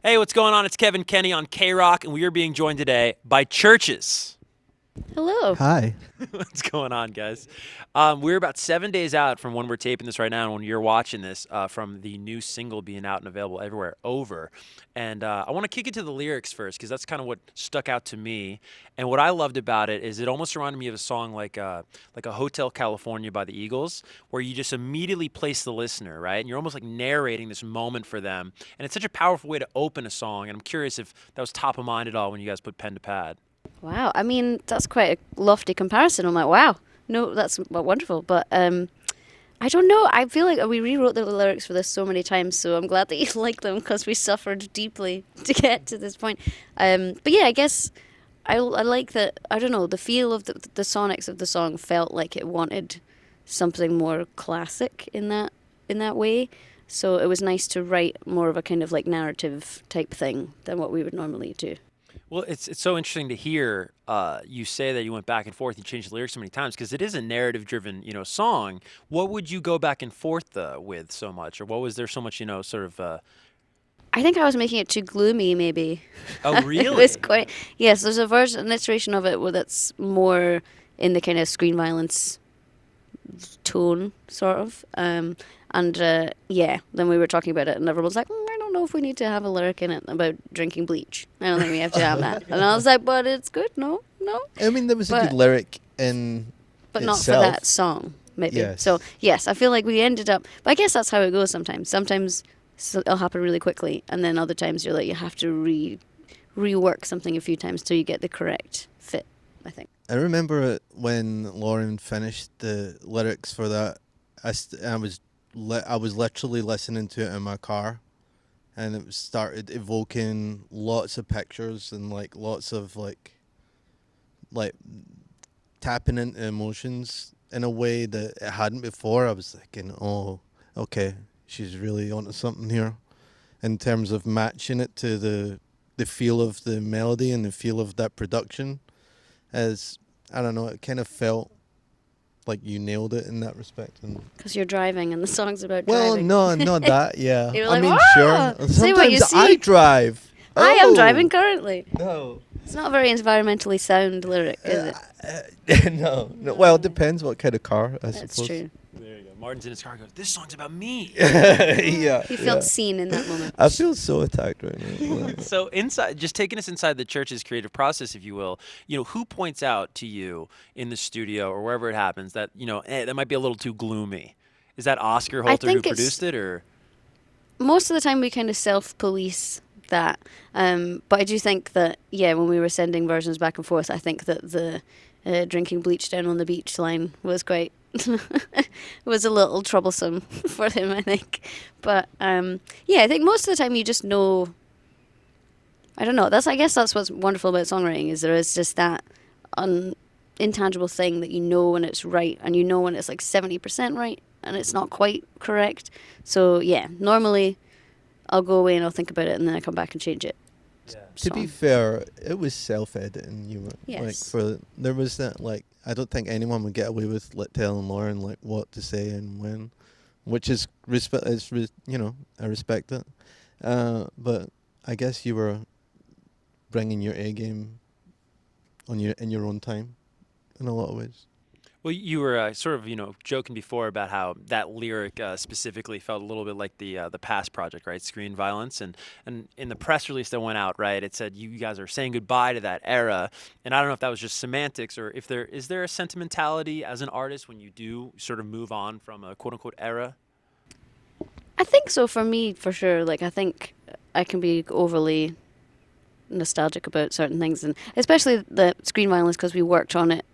Hey, what's going on? It's Kevan Kenney on KROQ, and we are being joined today by CHVRCHES. Hello. Hi. What's going on, guys? We're about 7 days out from when we're taping this right now, and when you're watching this, from the new single being out and available everywhere, Over. And I want to kick into the lyrics first, because that's kind of what stuck out to me. And what I loved about it is it almost reminded me of a song like a Hotel California by the Eagles, where you just immediately place the listener, right? And you're almost like narrating this moment for them. And it's such a powerful way to open a song. And I'm curious if that was top of mind at all when you guys put pen to pad. Wow. I mean, that's quite a lofty comparison. I'm like, wow. No, that's wonderful. But I don't know. I feel like we rewrote the lyrics for this so many times, so I'm glad that you like them because we suffered deeply to get to this point. But yeah, I guess I like that. I don't know. The feel of the sonics of the song felt like it wanted something more classic in that way. So it was nice to write more of a kind of like narrative type thing than what we would normally do. Well, it's so interesting to hear you say that you went back and forth, you changed the lyrics so many times, because it is a narrative-driven, song. What would you go back and forth with so much, or what was there so much, sort of? I think I was making it too gloomy, maybe. Oh, really? It was quite. Yes, there's an iteration of it that's more in the kind of screen violence tone, sort of. Yeah, then we were talking about it, and everyone was like, I don't know if we need to have a lyric in it about drinking bleach. I don't think we have to have that. And I was like, but it's good. No. I mean, there was a good lyric in but itself. Not for that song, maybe. Yes. So, yes, I feel like we ended up... But I guess that's how it goes sometimes. Sometimes it'll happen really quickly, and then other times you're like, you have to rework something a few times till you get the correct fit, I think. I remember it when Lauren finished the lyrics for that. I was literally listening to it in my car, and it started evoking lots of pictures and like lots of like tapping into emotions in a way that it hadn't before. I was thinking, oh, okay, she's really onto something here, in terms of matching it to the feel of the melody and the feel of that production. As I don't know, it kind of felt like you nailed it in that respect. Because you're driving and the song's about Well, driving. no, not that, yeah. You're I like, mean, "Ah, sure. say what you Sometimes see." I drive. I am Oh, driving currently. No. It's not a very environmentally sound lyric, is it? No. Well, it depends what kind of car, I That's suppose. true. There you go. Martin's in his car and goes, this song's about me. Yeah. He felt seen in that moment. I feel so attacked right now. So just taking us inside the church's creative process, if you will, who points out to you in the studio or wherever it happens that, that might be a little too gloomy? Is that Oscar Holter who produced it, or? Most of the time we kind of self-police that. But I do think that, when we were sending versions back and forth, I think that the drinking bleach down on the beach line was quite... was a little troublesome for him, I think. But, I think most of the time you just know... I don't know. I guess that's what's wonderful about songwriting, is there is just that intangible thing that you know when it's right, and you know when it's like 70% right, and it's not quite correct. So, normally I'll go away and I'll think about it, and then I come back and change it. Yeah. To be fair, it was self-editing. Yes. There was that, like, I don't think anyone would get away with telling Lauren like what to say and when, which is I respect it. But I guess you were bringing your A game in your own time, in a lot of ways. Well, you were sort of, joking before about how that lyric specifically felt a little bit like the past project, right? Screen violence, and in the press release that went out, right, it said you guys are saying goodbye to that era. And I don't know if that was just semantics, or if is there a sentimentality as an artist when you do sort of move on from a quote unquote era? I think so, for me, for sure. Like, I think I can be overly nostalgic about certain things, and especially the screen violence, because we worked on it.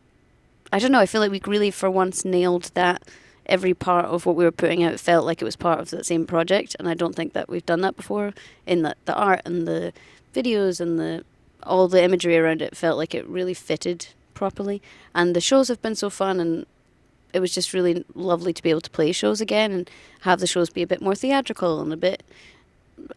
I don't know, I feel like we really for once nailed that. Every part of what we were putting out felt like it was part of that same project, and I don't think that we've done that before. In the art and the videos and all the imagery around it felt like it really fitted properly. And the shows have been so fun, and it was just really lovely to be able to play shows again and have the shows be a bit more theatrical and a bit...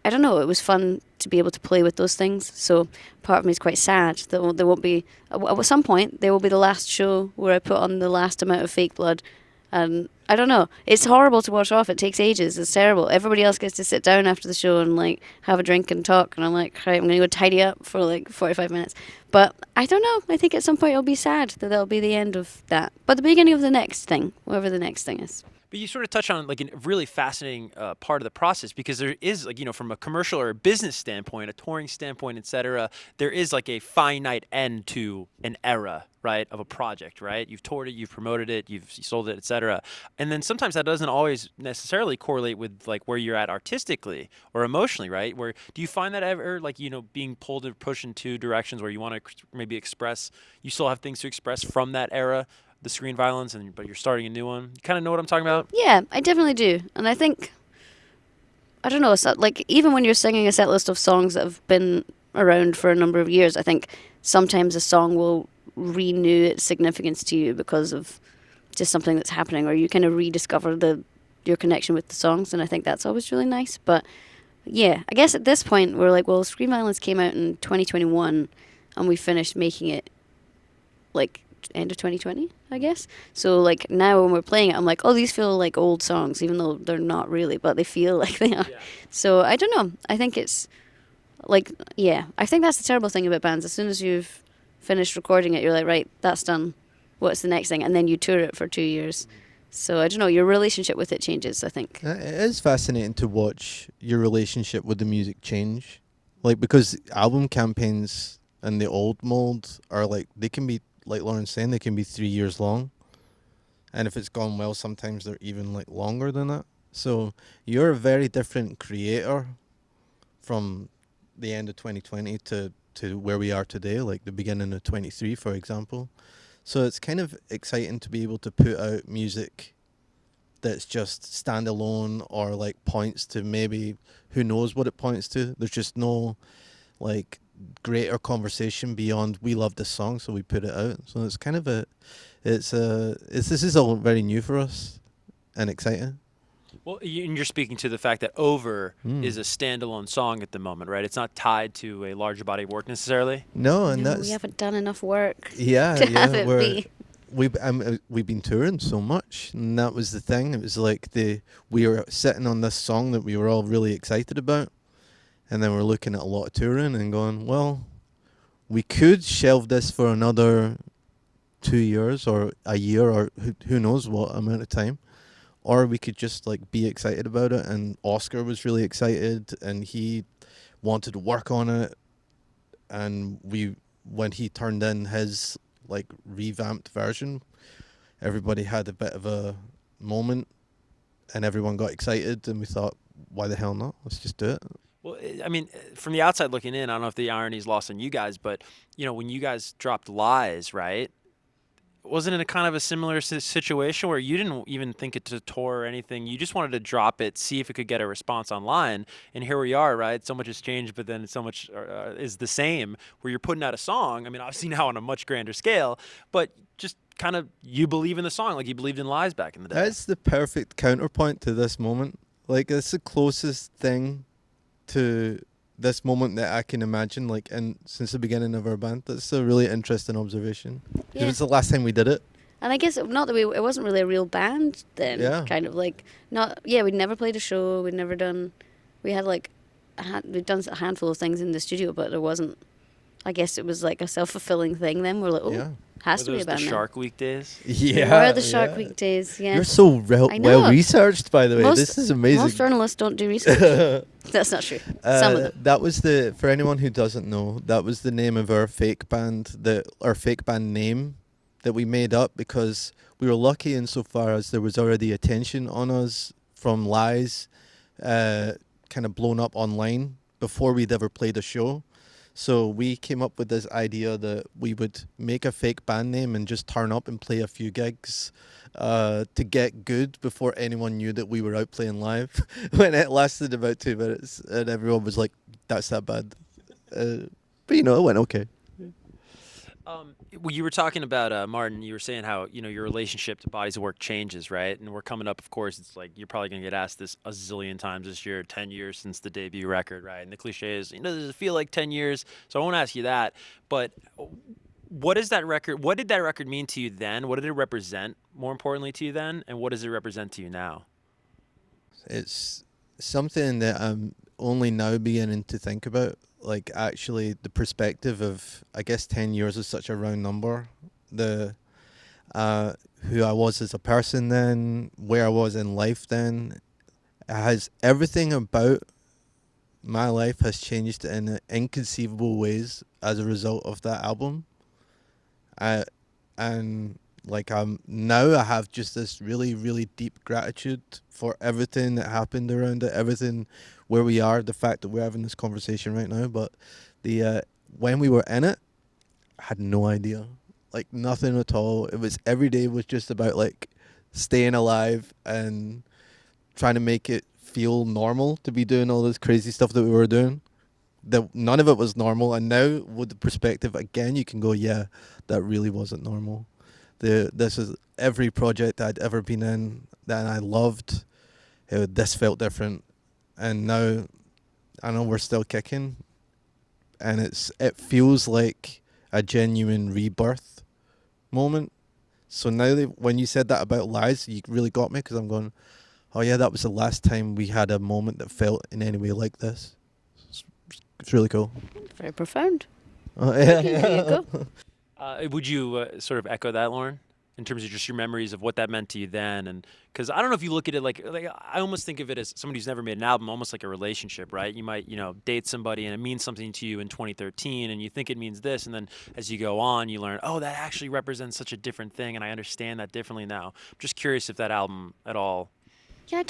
I don't know, it was fun to be able to play with those things. So part of me is quite sad that there won't be... At some point, there will be the last show where I put on the last amount of fake blood, And I don't know. It's horrible to watch off. It takes ages. It's terrible. Everybody else gets to sit down after the show and like have a drink and talk. And I'm like, right, I'm gonna go tidy up for like 45 minutes. But I don't know. I think at some point it'll be sad that that'll be the end of that. But the beginning of the next thing, whatever the next thing is. But you sort of touch on like a really fascinating part of the process because there is like from a commercial or a business standpoint, a touring standpoint, et cetera, there is like a finite end to an era, right, of a project, right? You've toured it, you've promoted it, you've sold it, et cetera, and then sometimes that doesn't always necessarily correlate with like where you're at artistically or emotionally, right? Where do you find that ever like being pulled or pushed in two directions where you want to maybe express, you still have things to express from that era? The screen violence, but you're starting a new one. You kind of know what I'm talking about? Yeah, I definitely do. And I think, I don't know, like even when you're singing a set list of songs that have been around for a number of years, I think sometimes a song will renew its significance to you because of just something that's happening, or you kind of rediscover your connection with the songs, and I think that's always really nice. But yeah, I guess at this point we're like, well, Screen Violence came out in 2021, and we finished making it like end of 2020, I guess. So like now when we're playing it, I'm like, oh, these feel like old songs, even though they're not really, but they feel like they are. Yeah. So I don't know. I think it's like, yeah, I think that's the terrible thing about bands. As soon as you've finished recording it, you're like, right, that's done. What's the next thing? And then you tour it for 2 years. So I don't know. Your relationship with it changes, I think. It is fascinating to watch your relationship with the music change, like because album campaigns in the old mold are like they can be. Like Lauren's saying, they can be 3 years long. And if it's gone well, sometimes they're even like longer than that. So you're a very different creator from the end of 2020 to where we are today, like the beginning of 23, for example. So it's kind of exciting to be able to put out music that's just standalone or like points to maybe who knows what it points to. There's just no like greater conversation beyond we love this song, so we put it out. So it's kind of this is all very new for us and exciting. Well, and you're speaking to the fact that Over is a standalone song at the moment, right? It's not tied to a larger body of work necessarily. No, and No, that's we haven't done enough work yeah, to yeah. have it be. We've been touring so much, and that was the thing. It was like we were sitting on this song that we were all really excited about. And then we're looking at a lot of touring and going, well, we could shelve this for another 2 years or a year or who knows what amount of time. Or we could just like be excited about it. And Oscar was really excited and he wanted to work on it. And when he turned in his like revamped version, everybody had a bit of a moment and everyone got excited and we thought, why the hell not? Let's just do it. Well, I mean, from the outside looking in, I don't know if the irony is lost on you guys, but when you guys dropped Lies, right? Wasn't it a kind of a similar situation where you didn't even think it to tour or anything? You just wanted to drop it, see if it could get a response online, and here we are, right? So much has changed, but then so much is the same. Where you're putting out a song. I mean, obviously now on a much grander scale, but just kind of you believe in the song like you believed in Lies back in the day. That's the perfect counterpoint to this moment. Like it's the closest thing to this moment that I can imagine, like, and since the beginning of our band. That's a really interesting observation. Yeah. It was the last time we did it. And I guess not that it wasn't really a real band then. Yeah. Kind of like we'd never played a show. We'd never done. We had like we'd done a handful of things in the studio, but there wasn't. I guess it was like a self-fulfilling thing. Then we're like, oh, Yeah. has Were to be a those band. the now. Shark Week days? Yeah. They were the Shark Week days. Yeah. You're so I know. well researched, by the way. This is amazing. Most journalists don't do research. That's not true. Some of them. That was for anyone who doesn't know, that was the name of our fake band, our fake band name that we made up because we were lucky insofar as there was already attention on us from Lies, kind of blown up online before we'd ever played a show. So we came up with this idea that we would make a fake band name and just turn up and play a few gigs to get good before anyone knew that we were out playing live. When it lasted about 2 minutes and everyone was like, that's that bad. But it went okay. Well, you were talking about Martin. You were saying how your relationship to bodies of work changes, right? And we're coming up, of course. It's like you're probably gonna get asked this a zillion times this year. 10 years since the debut record, right? And the cliche is, does it feel like 10 years? So I won't ask you that. But What is that record? What did that record mean to you then? What did it represent, more importantly, to you then? And what does it represent to you now? It's something that I'm only now beginning to think about. Like, actually, the perspective of, I guess 10 years is such a round number. The who I was as a person then, where I was in life then, has everything about my life has changed in inconceivable ways as a result of that album. I and like I have just this really really deep gratitude for everything that happened around it, everything where we are, the fact that we're having this conversation right now. But the when we were in it, I had no idea, like nothing at all. It was every day was just about like staying alive and trying to make it feel normal to be doing all this crazy stuff that we were doing. That none of it was normal, and now with the perspective again, you can go, yeah, that really wasn't normal. This is every project I'd ever been in that I loved. This felt different, and now I know we're still kicking, and it feels like a genuine rebirth moment. So now when you said that about Lies, you really got me, because I'm going, oh yeah, that was the last time we had a moment that felt in any way like this. It's really cool. Very profound. Yeah. There you go. Would you sort of echo that, Lauren, in terms of just your memories of what that meant to you then? And because I don't know if you look at it like I almost think of it as somebody who's never made an album, almost like a relationship, right? You might, date somebody and it means something to you in 2013 and you think it means this. And then as you go on, you learn, oh, that actually represents such a different thing. And I understand that differently now. I'm just curious if that album at all. Yeah,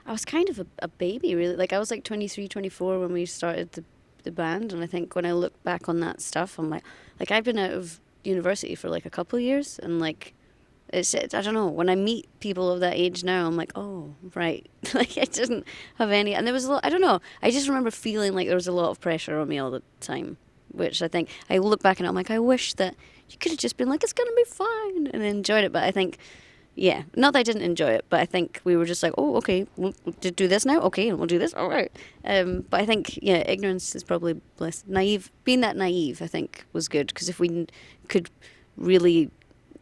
I was kind of a baby, really. Like, I was like 23, 24 when we started the band. And I think when I look back on that stuff, I'm like I've been out of university for like a couple of years. And like, I don't know, when I meet people of that age now, I'm like, oh, right. Like, I didn't have any. And there was a lot, I don't know. I just remember feeling like there was a lot of pressure on me all the time, which I think I look back and I'm like, I wish that you could have just been like, it's going to be fine, and enjoyed it. But I think, yeah, not that I didn't enjoy it, but I think we were just like, oh, okay, we'll do this now, okay, and we'll do this, all right. But I think, yeah, ignorance is probably less naive. Being that naive, I think, was good, because if we could really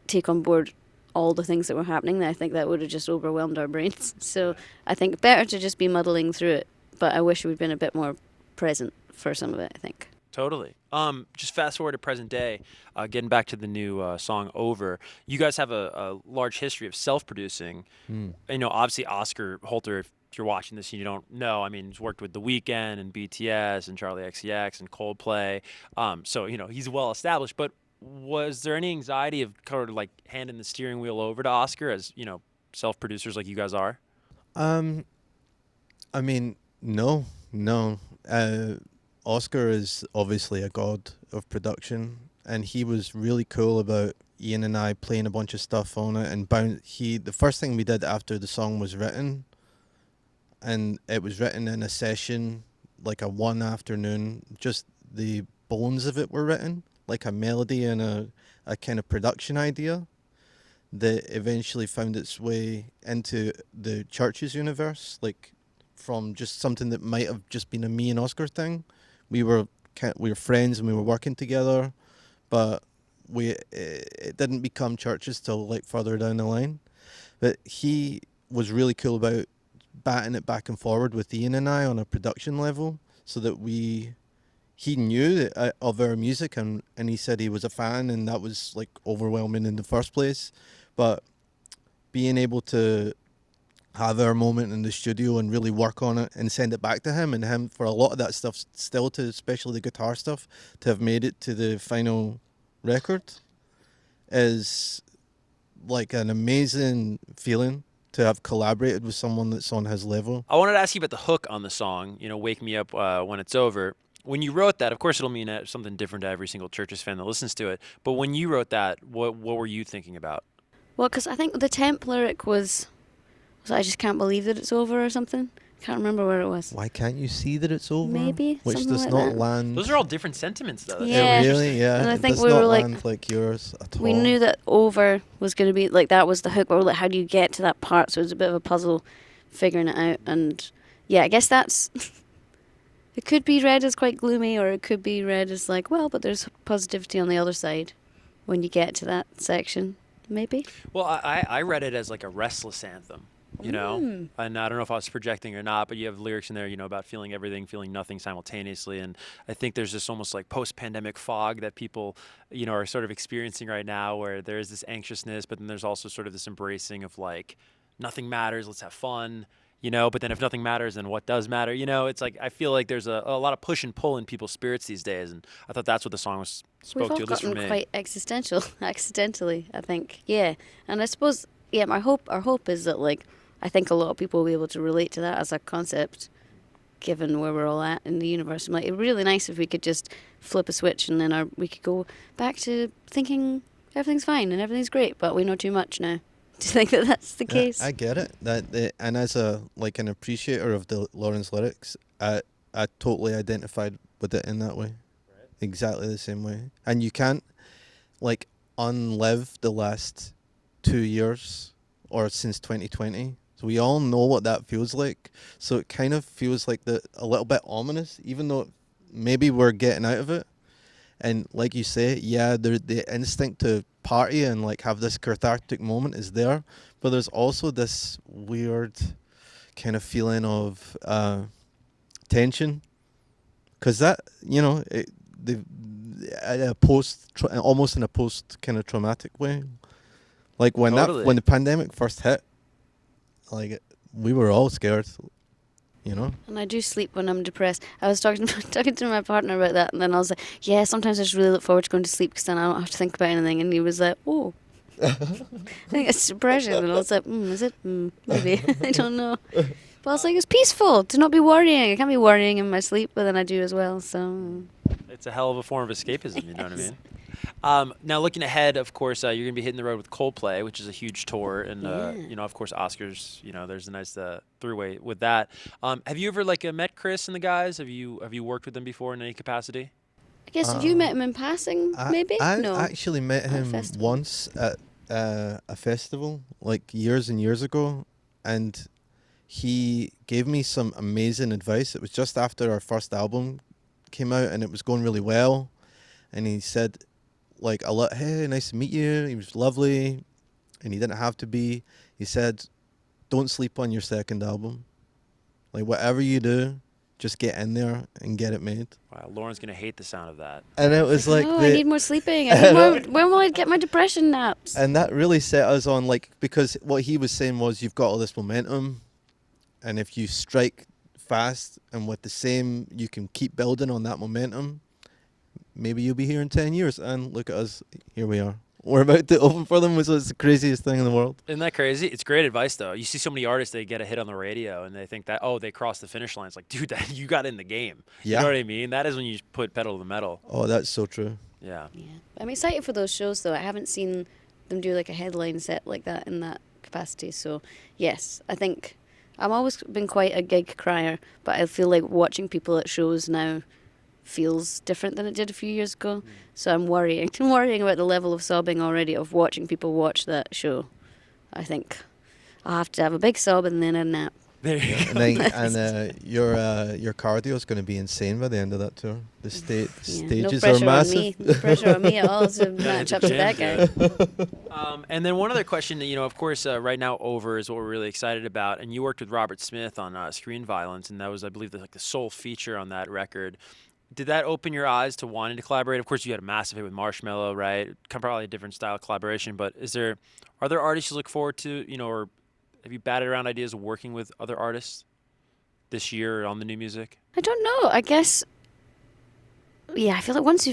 take on board all the things that were happening, then I think that would have just overwhelmed our brains. So I think better to just be muddling through it, but I wish we'd been a bit more present for some of it, I think. Totally. Just fast forward to present day, getting back to the new song Over. You guys have a large history of self-producing. Obviously Oscar Holter, if you're watching this and you don't know, I mean, he's worked with The Weeknd and BTS and Charlie XCX and Coldplay. So, he's well established. But was there any anxiety of kind of like handing the steering wheel over to Oscar as, self-producers like you guys are? I mean, no. Oscar is obviously a god of production, and he was really cool about Ian and I playing a bunch of stuff on it. And the first thing we did after the song was written, and it was written in a session, like a one afternoon, just the bones of it were written, like a melody and a kind of production idea that eventually found its way into the CHVRCHES universe, like from just something that might have just been a me and Oscar thing. We were friends and we were working together, but it didn't become CHVRCHES till like further down the line. But he was really cool about batting it back and forward with Ian and I on a production level, so that he knew of our music, and he said he was a fan, and that was like overwhelming in the first place. But being able to have our moment in the studio and really work on it and send it back to him, and him for a lot of that stuff still to, especially the guitar stuff, to have made it to the final record is like an amazing feeling, to have collaborated with someone that's on his level. I wanted to ask you about the hook on the song, Wake Me Up When It's Over. When you wrote that, of course it'll mean something different to every single CHVRCHES fan that listens to it, but when you wrote that, what were you thinking about? Well, because I think the temp lyric was I just can't believe that it's over or something. I can't remember where it was. Why can't you see that it's over? Maybe, which something does like not that. land. Those are all different sentiments, though. Yeah. Really, yeah. And I It think does we not were like, land like yours at all. we knew that over was going to be like, that was the hook. But we were like, how do you get to that part? So it was a bit of a puzzle figuring it out. And yeah, I guess that's It could be read as quite gloomy, or it could be read as like, well, but there's positivity on the other side when you get to that section, maybe. Well, I read it as like a restless anthem, you know? And I don't know if I was projecting or not, but you have lyrics in there, you know, about feeling everything, feeling nothing simultaneously. And I think there's this almost like post-pandemic fog that people, you know, are sort of experiencing right now, where there is this anxiousness, but then there's also sort of this embracing of like, nothing matters, let's have fun. You know, but then if nothing matters, then what does matter? You know, it's like I feel like there's a lot of push and pull in people's spirits these days, and I thought that's what the song was We've spoke all to, at least for gotten me. quite existential, accidentally, I think. Yeah, and I suppose, yeah, our hope is that, like, I think a lot of people will be able to relate to that as a concept, given where we're all at in the universe. I'm like, it'd be really nice if we could just flip a switch and then we could go back to thinking everything's fine and everything's great, but we know too much now. Do you think that that's the case? I get it. And as an appreciator of the Lauren's lyrics, I totally identified with it in that way, exactly the same way. And you can't like unlive the last 2 years or since 2020. So we all know what that feels like. So it kind of feels like a little bit ominous, even though maybe we're getting out of it. And like you say, yeah, the instinct to party and like have this cathartic moment is there, but there's also this weird kind of feeling of tension, because that, you know, almost in a post kind of traumatic way, like when Totally. when the pandemic first hit, like we were all scared. You know? And I do sleep when I'm depressed. I was talking to my partner about that, and then I was like, yeah, sometimes I just really look forward to going to sleep because then I don't have to think about anything. And he was like, oh, I think it's depression. And I was like, is it? Maybe. I don't know. But I was like, it's peaceful to not be worrying. I can't be worrying in my sleep, but then I do as well. So It's a hell of a form of escapism, you know what I mean? Now, looking ahead, of course, you're going to be hitting the road with Coldplay, which is a huge tour. And, you know, of course, Oscars, you know, there's a nice three-way with that. Have you ever, like, met Chris and the guys? Have you worked with them before in any capacity? I guess have you met him in passing, maybe? I No. actually met him festival. once at a festival, like years and years ago, and he gave me some amazing advice. It was just after our first album came out, and it was going really well, and he said, like, hey, nice to meet you. He was lovely, and he didn't have to be. He said, don't sleep on your second album. Like, whatever you do, just get in there and get it made. Wow, Lauren's going to hate the sound of that. And it was like, I need more sleeping. I need more, when will I get my depression naps? and that really set us on, like, because what he was saying was, you've got all this momentum, and if you strike fast and with the same, you can keep building on that momentum, maybe you'll be here in 10 years. And look at us, here we are. We're about to open for them, so it's the craziest thing in the world. Isn't that crazy? It's great advice, though. You see so many artists, they get a hit on the radio, and they think that, oh, they crossed the finish line. It's like, dude, that you got in the game. Yeah. You know what I mean? That is when you put pedal to the metal. Oh, that's so true. Yeah. Yeah. I'm excited for those shows, though. I haven't seen them do like a headline set like that in that capacity. So, yes, I think I've always been quite a gig crier, but I feel like watching people at shows now feels different than it did a few years ago. So I'm worrying. I'm worrying about the level of sobbing already of watching people watch that show. I think I'll have to have a big sob and then a nap. There you go. Your cardio is going to be insane by the end of that tour. The stages no are pressure massive. on me. No pressure on me at all to match up to that guy. And then one other question, you know, of course, right now, Over is what we're really excited about. And you worked with Robert Smith on Screen Violence, and that was, I believe, the sole feature on that record. Did that open your eyes to wanting to collaborate? Of course, you had a massive hit with Marshmello, right? Probably a different style of collaboration, but are there artists you look forward to, you know, or have you batted around ideas of working with other artists this year on the new music? I don't know. I guess. Yeah, I feel like once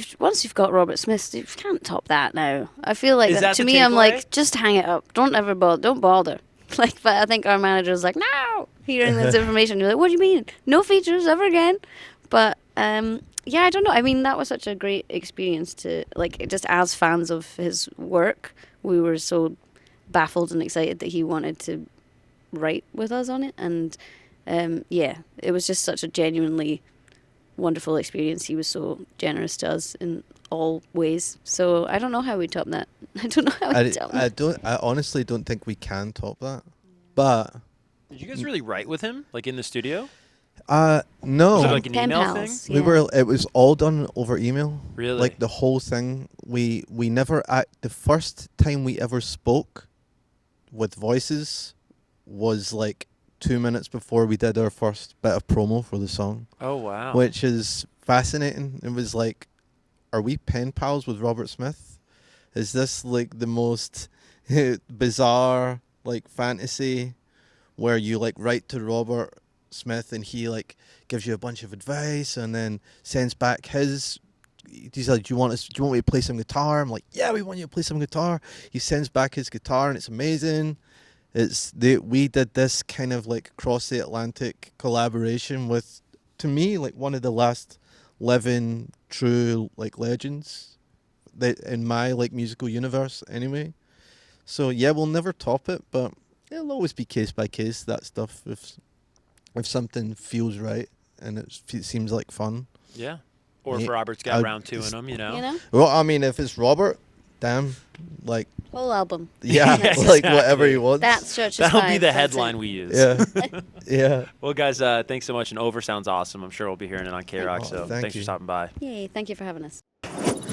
you've got Robert Smith, you can't top that now. I feel like Is that to the me, I'm takeaway? like, just hang it up. Don't ever bother. Don't bother. Like, but I think our manager was like, no, hearing this information, you're like, what do you mean? No features ever again. But yeah, I don't know. I mean, that was such a great experience to, like, just as fans of his work, we were so baffled and excited that he wanted to write with us on it. And yeah, it was just such a genuinely wonderful experience. He was so generous to us in all ways. So I don't know how we top that. I don't know how we top that. I honestly don't think we can top that. But Did you guys really write with him, like in the studio? No. Was it like an Pen email pals. thing? We Yeah. were. It was all done over email. Really? Like the whole thing. We never. The first time we ever spoke with voices was like 2 minutes before we did our first bit of promo for the song, Oh wow. which is fascinating. It was like, are we pen pals with Robert Smith? Is this like the most bizarre like fantasy where you like write to Robert Smith and he like gives you a bunch of advice and then sends back his. He's like, do you want me to play some guitar? I'm like, yeah, we want you to play some guitar. He sends back his guitar and it's amazing. We did this kind of like cross the Atlantic collaboration with, to me, like one of the last living true like legends that in my like musical universe anyway. So yeah, we'll never top it, but it'll always be case by case, that stuff. If something feels right and it seems like fun. Yeah. Or if Yeah, Robert's got I'd round two in just- him, you know. You know, Well, I mean, if it's Robert, damn, like whole album. yeah, Yes, like whatever exactly. he wants. That's Churches That'll 5. be the that's headline it. we use. yeah, yeah. Well, guys, thanks so much. And Over sounds awesome. I'm sure we'll be hearing it on KROQ. Oh, so thank thanks you. for stopping by. Yay! Thank you for having us.